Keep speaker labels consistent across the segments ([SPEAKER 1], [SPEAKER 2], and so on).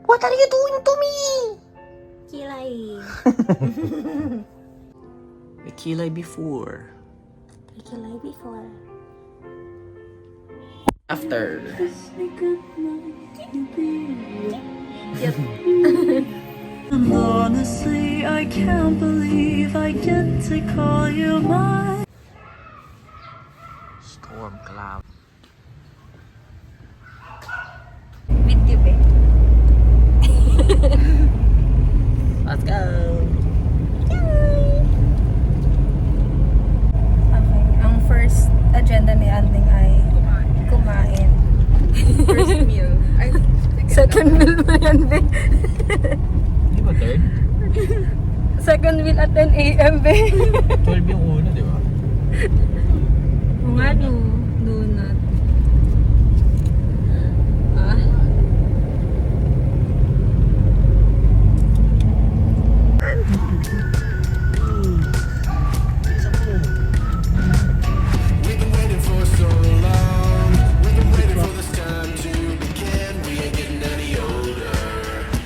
[SPEAKER 1] What are you doing to me?
[SPEAKER 2] Kilay.
[SPEAKER 1] We kilay before.
[SPEAKER 2] I kilay before.
[SPEAKER 1] After.
[SPEAKER 3] And honestly, I can't believe I get to call you mine.
[SPEAKER 1] Storm cloud.
[SPEAKER 2] Video ba?
[SPEAKER 1] Let's go.
[SPEAKER 2] Okay. Ang first agenda ni Anding ay kumain.
[SPEAKER 4] First meal. Ay,
[SPEAKER 2] Second meal mo yan, be.
[SPEAKER 1] Di ba third?
[SPEAKER 2] Second meal at 10 a.m., be.
[SPEAKER 1] 12 yung una, di ba?
[SPEAKER 2] Kung ano, donut. Ah.
[SPEAKER 5] We've been waiting for so long. We've been waiting for this time to begin. We ain't getting any older.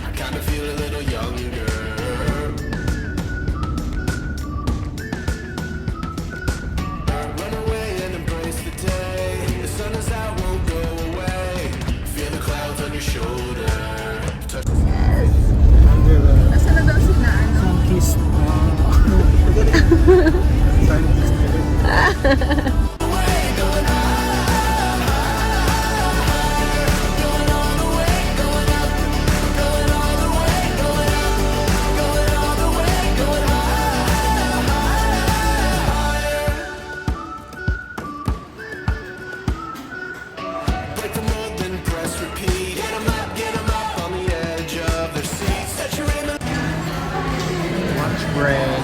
[SPEAKER 5] I kinda feel a little younger. Run away and embrace the day. The sun is out, won't go away. Feel the clouds on your shoulder. Touch
[SPEAKER 4] nasa na daw si na ano?
[SPEAKER 1] Kiss.
[SPEAKER 5] break the mold, then press repeat. Get 'em up on the edge of their seats. Set your aim and
[SPEAKER 1] Lunch break.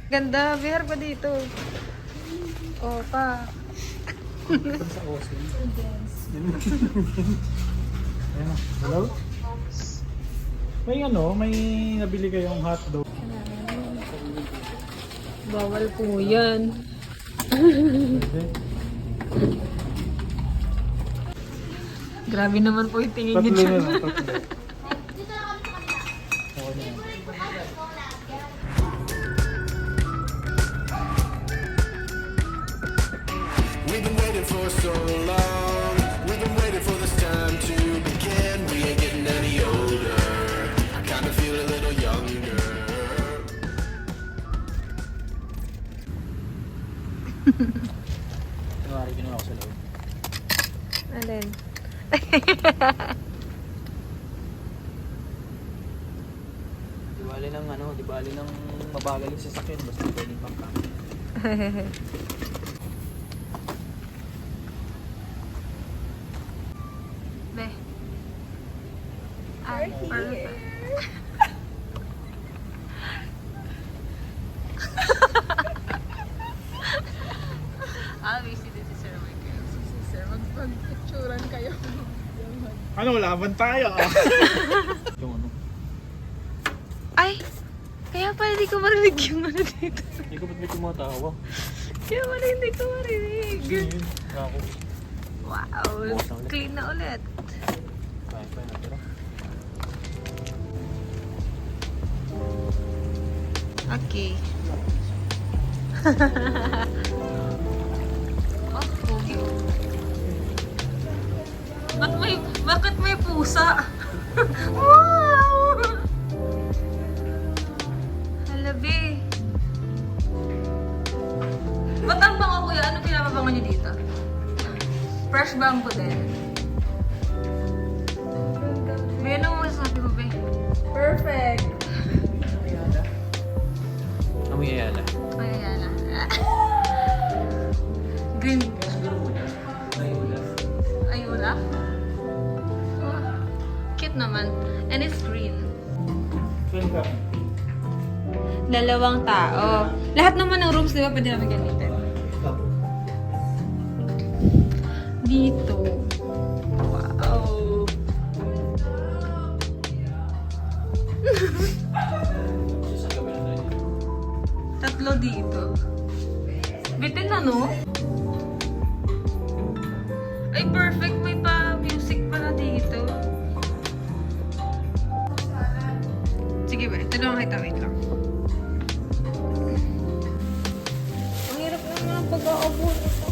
[SPEAKER 2] Ganda, behar pa dito. Oh, pa.
[SPEAKER 1] Sa Osin. Ayan. Hello? May may nabili kayong hotdog.
[SPEAKER 2] Bawal po yan.
[SPEAKER 1] Pwede.
[SPEAKER 2] Grabe naman po yung tingin niyo
[SPEAKER 1] Tatlo na
[SPEAKER 2] dyan.
[SPEAKER 1] lang, tatlo. Okay na yan.
[SPEAKER 5] we've been waiting for so long. We've been waiting for this time to begin. We ain't getting any older. I kinda feel a little younger.
[SPEAKER 1] Kunwari, ginawa ko sa loob.
[SPEAKER 2] Alin?
[SPEAKER 1] Di bali ng mabagal yung sasakyan, basta pwedeng pangka.
[SPEAKER 2] Be. Ay, perfect. Busy din si Sir Michael.
[SPEAKER 4] Si sir, mag-picturean kayo.
[SPEAKER 1] Ano, laban tayo yung ano.
[SPEAKER 2] Ay! Kaya pala hindi ko marinig yung ano dito.
[SPEAKER 1] Hindi ko ba't may tumatawa?
[SPEAKER 2] Kaya pala hindi ko marinig.
[SPEAKER 1] Yun, ako.
[SPEAKER 2] Wow!
[SPEAKER 1] Bukas na ulit.
[SPEAKER 2] Clean na ulit.
[SPEAKER 1] Kaya pa yun natira.
[SPEAKER 2] Okay. Oh, pogi. Bakit may pusa? Wow! Halabi. Ba't ang bango, kuya? Ano pinapabango niyo dito? Fresh bamboo din. Be, ano mo masasabi mo, be?
[SPEAKER 4] Perfect.
[SPEAKER 1] Amoy ayala.
[SPEAKER 2] Ayan na. Green. Ayula? Oh. Cute naman. And it's green.
[SPEAKER 1] Twin ka.
[SPEAKER 2] 2 tao. Lahat naman ng rooms, di ba, pwede namin gamitin. Dito. Wow. Tatlo dito. Bitin na, no? Ay, perfect. May pa-music pala dito. Sige ba? Tanong kita. Wait lang. Ang hirap naman ang pag-aabo nito.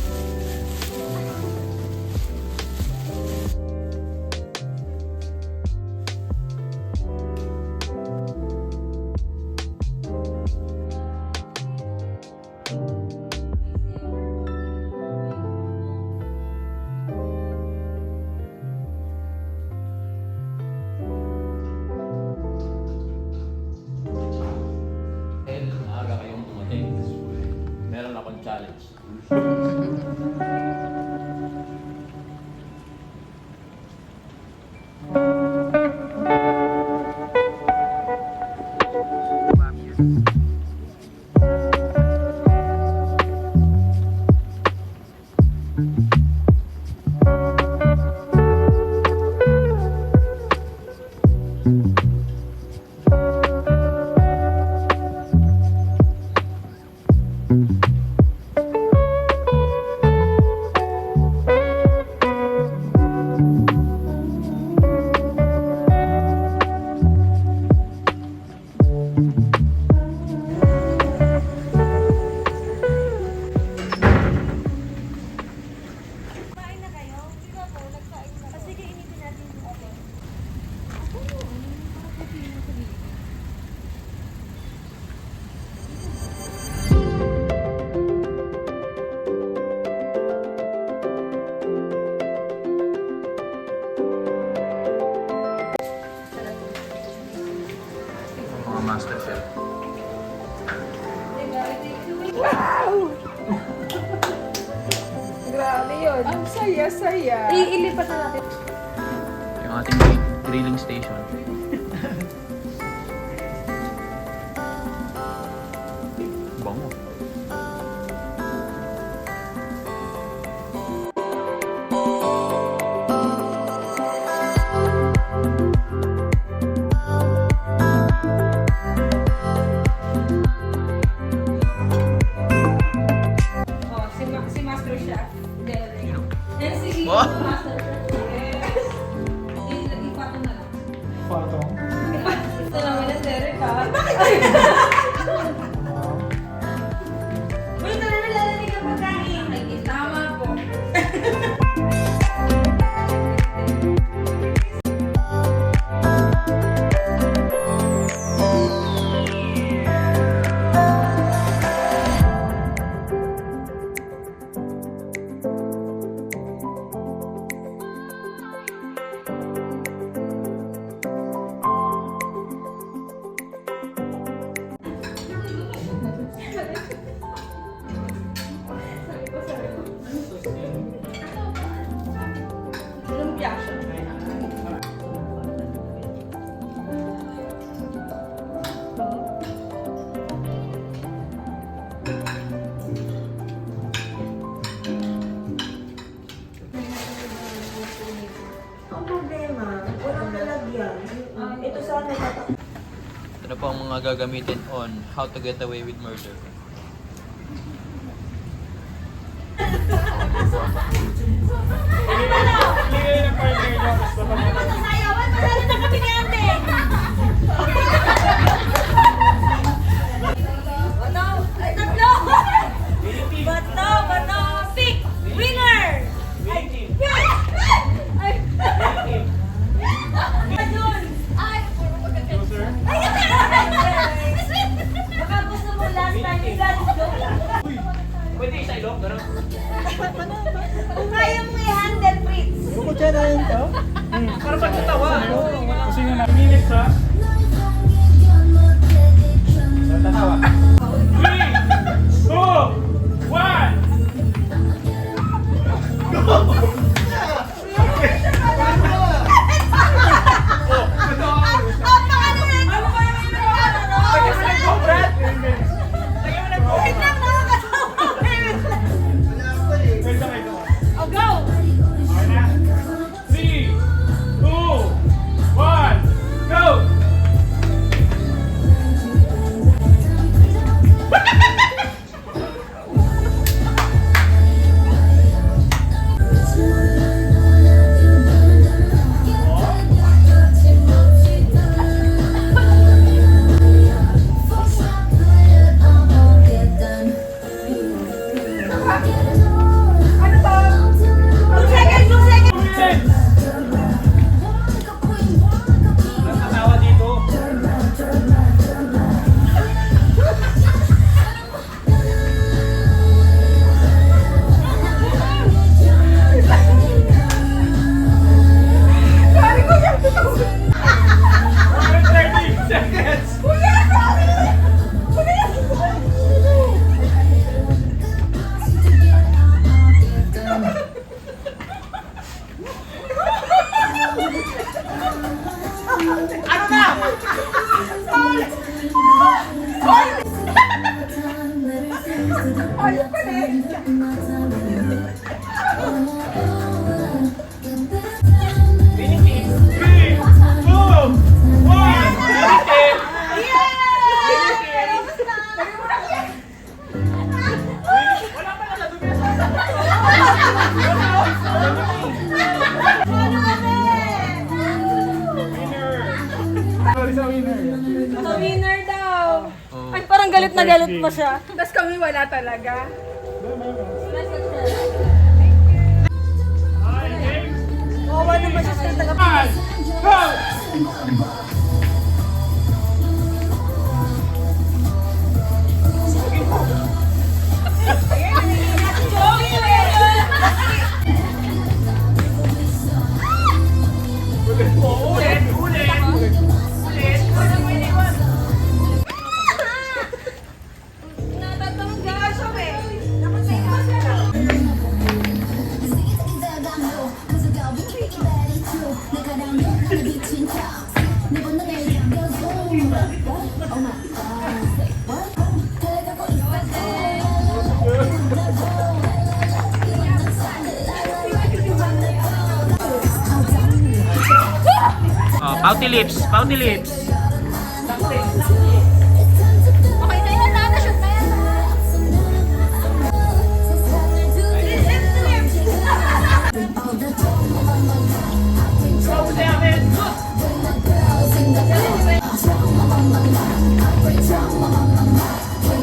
[SPEAKER 6] Dahil maaga kayong dumating, meron akong challenge.
[SPEAKER 1] Mga master chef.
[SPEAKER 4] Grabe yun. Ang saya-saya.
[SPEAKER 2] Iilipat na natin.
[SPEAKER 1] Yung ating grilling station. Bango.
[SPEAKER 2] Oh, si Master Chef. Derek. And si
[SPEAKER 1] What?
[SPEAKER 2] Master Chef. Yes. Ipatong na lang.
[SPEAKER 1] Patong.
[SPEAKER 2] Ito naman yung Derek, ha? Uy, ito naman lalanig ang pagkain. Ay, tama po. Lumpia siya.
[SPEAKER 7] Ang problema, walang lalagyan. Ito sana tatak.
[SPEAKER 1] Ito na po ang mga gagamitin on How to Get Away with Murder.
[SPEAKER 7] Sayawan, madali na kami ni ate! Tatlo! Bato! Pick! Winner! Ayun! Ay! Baka gusto mo last time yung galing joke lang.
[SPEAKER 6] Pwede isa ilong, gano'n?
[SPEAKER 7] Kung kaya mo i-handle, Fritz.
[SPEAKER 6] Parang ba't natawa?
[SPEAKER 8] Kasi nga na-minute sa... Tatawa. 3, 2, 1! Sorry sa winner.
[SPEAKER 2] Winner daw. Ay, parang galit na galit pa siya.
[SPEAKER 4] Tapos kami wala talaga.
[SPEAKER 8] Ay, game.
[SPEAKER 2] Wawa naman siya sa taga.
[SPEAKER 8] Go!
[SPEAKER 6] Pouty lips, pouty lips.
[SPEAKER 2] Okay na yan, na-shoot na yan.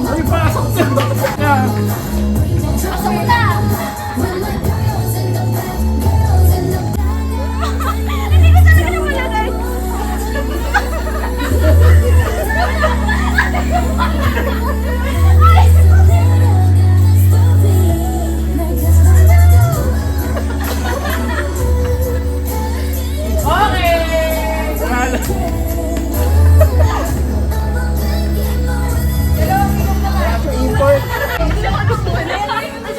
[SPEAKER 8] Ay, pasok na. Yeah.
[SPEAKER 2] Pasok na! Hindi ko talaga na malagay.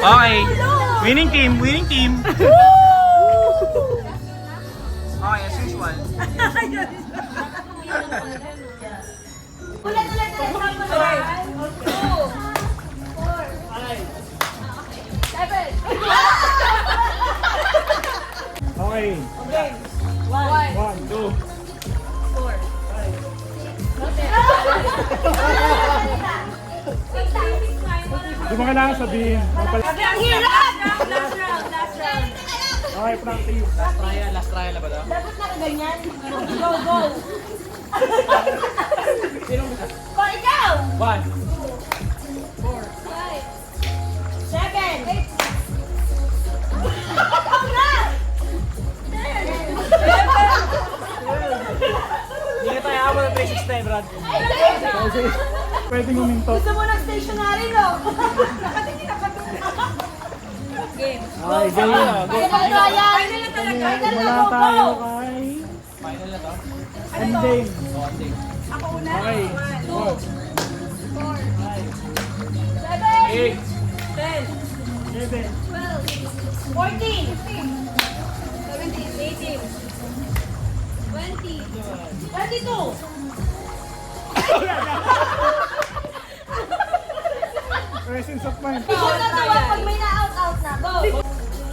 [SPEAKER 6] Okay. Winning team, winning team. Okay, as usual.
[SPEAKER 7] Ulit.
[SPEAKER 8] Okay. One, two. Di ba kailangan sabihin?
[SPEAKER 7] Ang hirap! Last round.
[SPEAKER 8] Okay, practice.
[SPEAKER 6] Last trial na ba daw?
[SPEAKER 7] Dapat nakaganyan. Go. Ko, ikaw!
[SPEAKER 6] 1.
[SPEAKER 7] 7. 8. Ikaw na! 10.
[SPEAKER 6] Hindi na tayo abot ng 369, Brad.
[SPEAKER 8] Pwede huminto.
[SPEAKER 7] Gusto mo ng stationary, no? Nakatingin ako doon.
[SPEAKER 2] Game.
[SPEAKER 8] Okay, game na. Go.
[SPEAKER 7] Final na yan.
[SPEAKER 8] Wala tayo kay
[SPEAKER 6] Final na to?
[SPEAKER 8] ending.
[SPEAKER 6] Oo, ending.
[SPEAKER 8] Okay.
[SPEAKER 2] 2, 4,
[SPEAKER 6] 8.
[SPEAKER 2] 10,
[SPEAKER 8] 7.
[SPEAKER 2] 12,
[SPEAKER 7] 14.
[SPEAKER 2] 17, 18, 20,
[SPEAKER 7] 22.
[SPEAKER 8] Presence of mind.
[SPEAKER 7] Ikaw na tawa pag may na-out na. Go.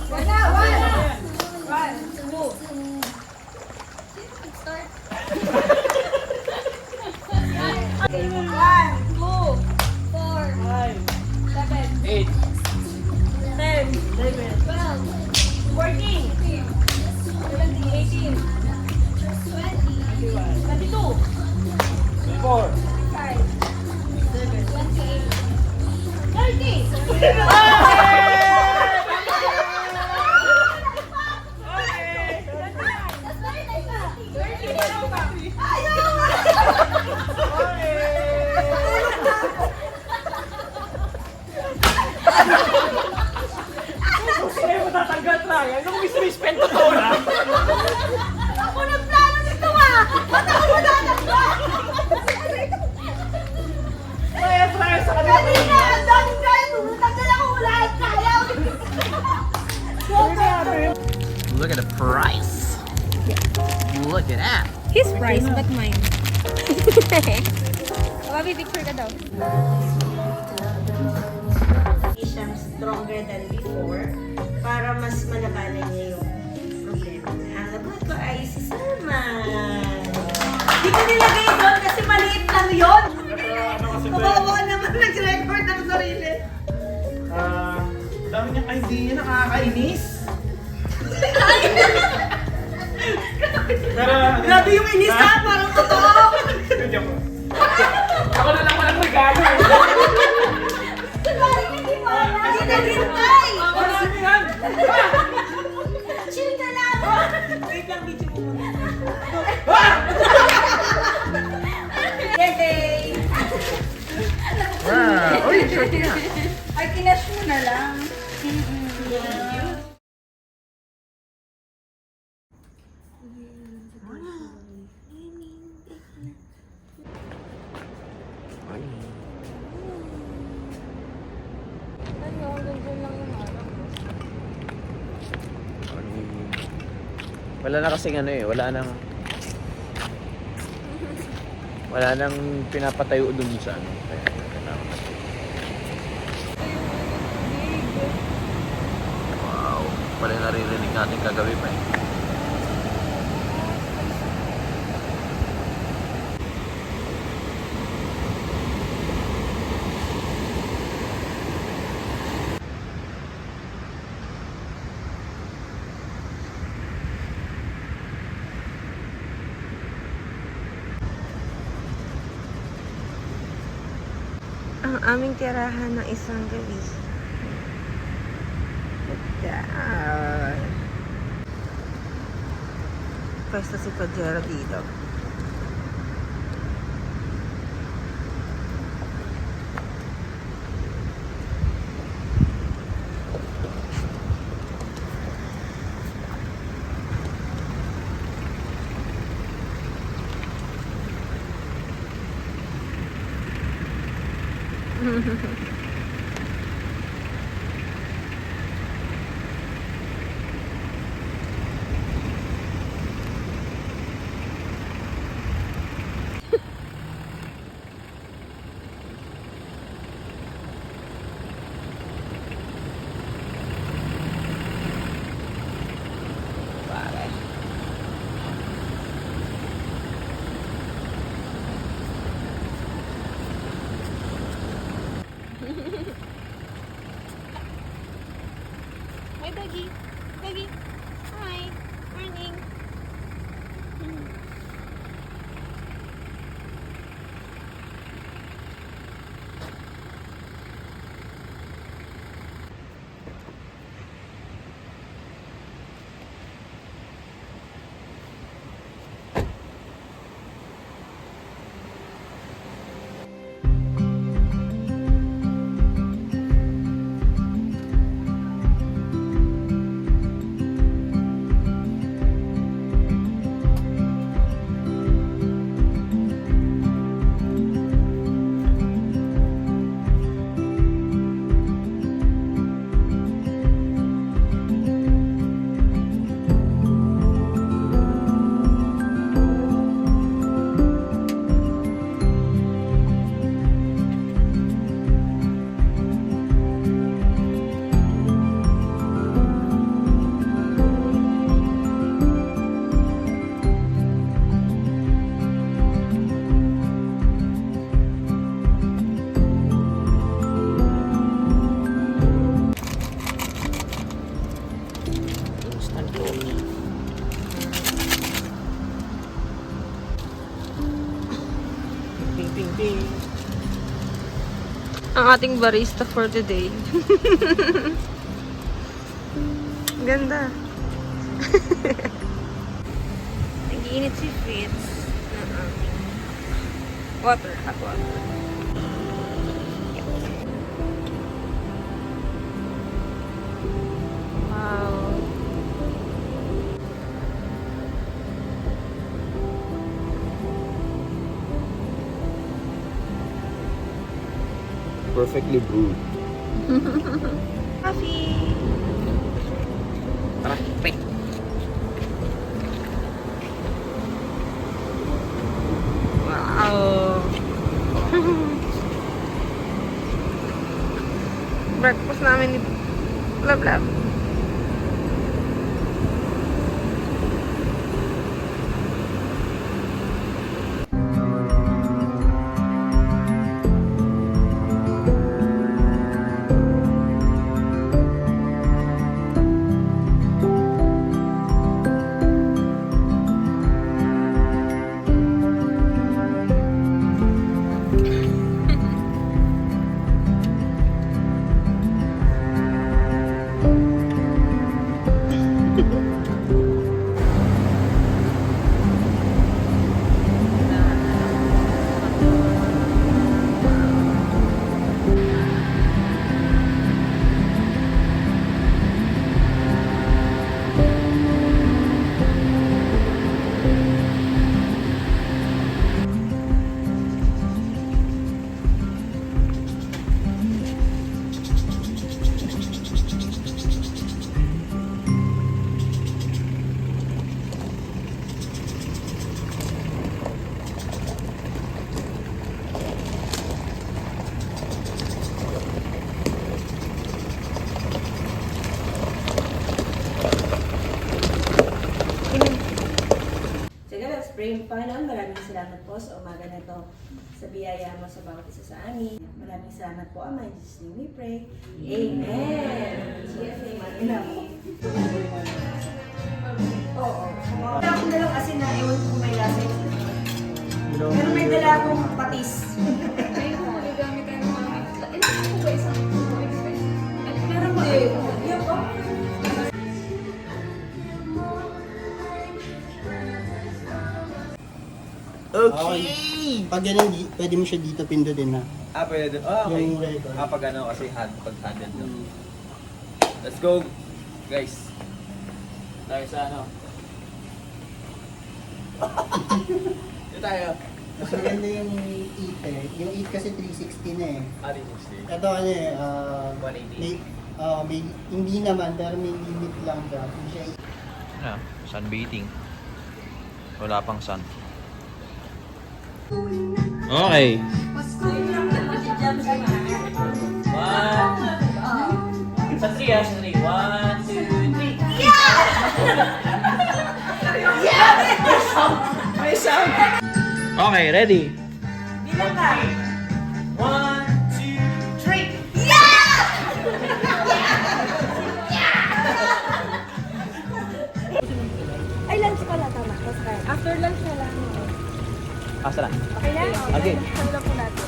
[SPEAKER 2] One na, one, two. Start. 1, 2, 4, 7,
[SPEAKER 6] 8.
[SPEAKER 2] 10, 12,
[SPEAKER 7] 14.
[SPEAKER 2] 17, 18, 20,
[SPEAKER 7] 22.
[SPEAKER 6] 4.
[SPEAKER 2] 5, 7, 28,
[SPEAKER 7] 30.
[SPEAKER 6] Sino mo tatanggal lang? Anong misspend to to na?
[SPEAKER 7] Ako ng plano nito Ba't ako magtatanggal?
[SPEAKER 6] Try sa kanila.
[SPEAKER 7] Kanina, ang daming kaya. Tanggal ako wala at kaya.
[SPEAKER 6] Look at the price. Look at that.
[SPEAKER 2] His price, but mine. Baby, picture ka daw.
[SPEAKER 9] Siyang stronger than before para mas malabanan niya yung problema. Ang lagot ko ay si Salman. Hindi ko nilagay doon kasi maliit lang yun. Kawawa naman nag-record ng sarili.
[SPEAKER 6] Dami niyang idea, nakakainis.
[SPEAKER 8] Pero,
[SPEAKER 9] Grabe yung inis ha, parang totoo.
[SPEAKER 4] Ay, kinash mo na lang.
[SPEAKER 6] Wala na kasing ano eh, wala nang pinapatayo dun sa ano. Kaya kailangan kasi. Wow, pala naririnig natin kagabi pa eh.
[SPEAKER 10] Ang aming tirahan ng isang gabi. Down. Pwesto si Pajero dito. Hi, doggy. Doggy. Hi. Morning. Ang ating barista for today. Ganda. Nag-iinit si Fritz ng aming water, hot water. Wow.
[SPEAKER 6] Perfectly brewed.
[SPEAKER 10] Coffee.
[SPEAKER 6] Tara, pre.
[SPEAKER 10] Wow. Breakfast namin ni Love Love.
[SPEAKER 9] Panginoon, maraming salamat po sa umaga na to sa biyaya mo sa bawat isa sa amin. Maraming salamat po, Ama. In Jesus' name we pray. Amen. Oo. Wala akong dalang asin na ewan ko kung may lasa yun. Pero may dala akong patis.
[SPEAKER 2] Ayun po, nagamit tayo ng mga... Ilan po ba isang express?
[SPEAKER 9] Pero hindi. Yan po.
[SPEAKER 6] Okay!
[SPEAKER 11] Pag yan, pwede mo siya dito pindutin na.
[SPEAKER 1] Ah, pwede. Ah, okay.
[SPEAKER 11] Yung record.
[SPEAKER 1] Ah, pag ano kasi pag handle to. Let's go, guys. Tayo sa ano. Dito tayo.
[SPEAKER 11] Mas maganda yung 8 eh. Yung 8 kasi 360 na eh.
[SPEAKER 1] Ah, dito stay.
[SPEAKER 11] Ito ano eh,
[SPEAKER 1] 180.
[SPEAKER 11] may, hindi naman, pero may limit lang siya. Hindi siya
[SPEAKER 1] Ah, sunbathing. Wala pang sun. Okay. Sa 3 ah, sa 3. 1, 2, 3.
[SPEAKER 9] May sound.
[SPEAKER 1] Okay, ready?
[SPEAKER 9] Bilang ka.
[SPEAKER 1] 1, 2, 3.
[SPEAKER 10] Ay, lunch pala. Tama. After lunch na lang.
[SPEAKER 1] Asa na?
[SPEAKER 10] Okay na?
[SPEAKER 1] Okay.
[SPEAKER 10] Saan lang po natin?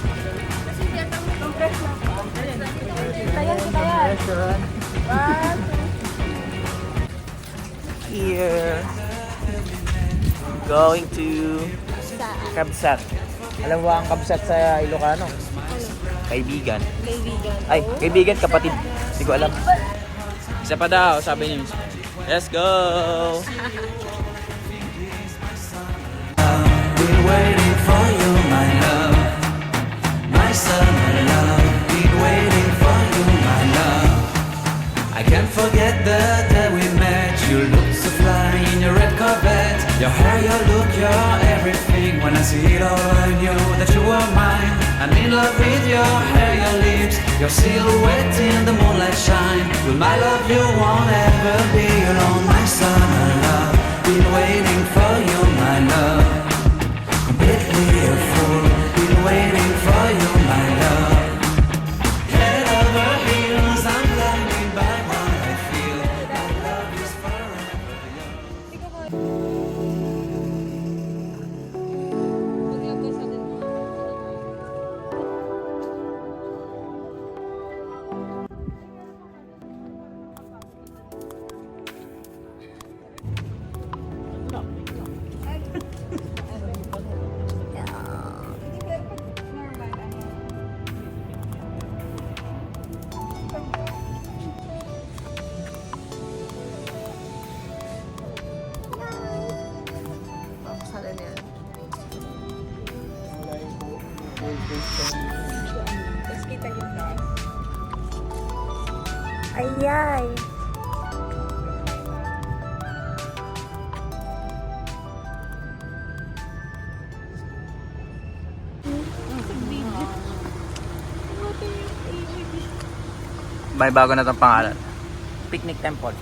[SPEAKER 10] Compress lang po. Tayan.
[SPEAKER 6] Here. Going to Kabsat. Alam mo ba ang Kabsat sa Ilocano? Kaibigan. Ay, kaibigan, kapatid. Hindi ko alam. Isa pa daw, sabi niyo. Let's go!
[SPEAKER 5] Been waiting for you, my love. My summer love. Been waiting for you, my love. I can't forget the day we met. You look so fly in your red Corvette. Your hair, your look, your everything. When I see it all, I knew that you were mine. I'm in love with your hair, your lips, your silhouette in the moonlight shine. With my love, you won't ever be alone, my summer love. Been waiting for you, my love. Completely a fool. Been waiting for you, my love. Head over heels, I'm blinded by what I feel. My love is forever yours.
[SPEAKER 10] Papasalan yan. Tapos kita yung taas. Ayay!
[SPEAKER 6] May bago na itong pangalan. Picnic Temple.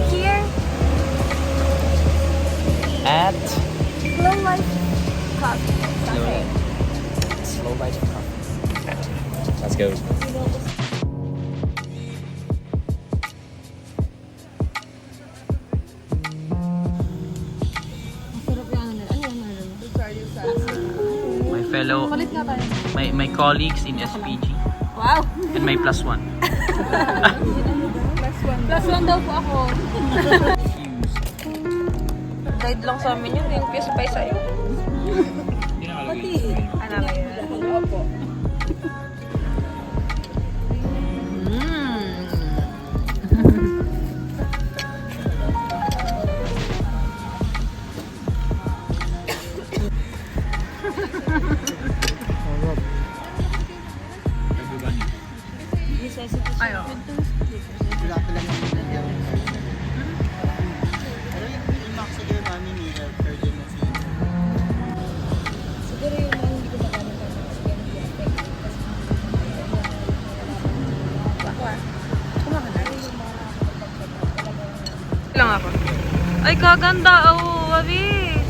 [SPEAKER 10] Here,
[SPEAKER 6] At
[SPEAKER 10] Slow Life Coffee. Okay.
[SPEAKER 6] Slow Life Coffee. Let's go. My fellow, my colleagues in SPG.
[SPEAKER 10] Wow!
[SPEAKER 6] And my +1.
[SPEAKER 2] Plus 1 daw po ako. Guide lang sa amin yun. Yung piece pay sa'yo. Ano ba yun? Opo. Ayo.
[SPEAKER 11] Wala ka lang yung video. Pero yung max siguro namin ni Virgin na siya.
[SPEAKER 10] Siguro yung mga hindi ko magamit ang mga
[SPEAKER 2] Lang ako. Ay, kaganda. Oh, Abi.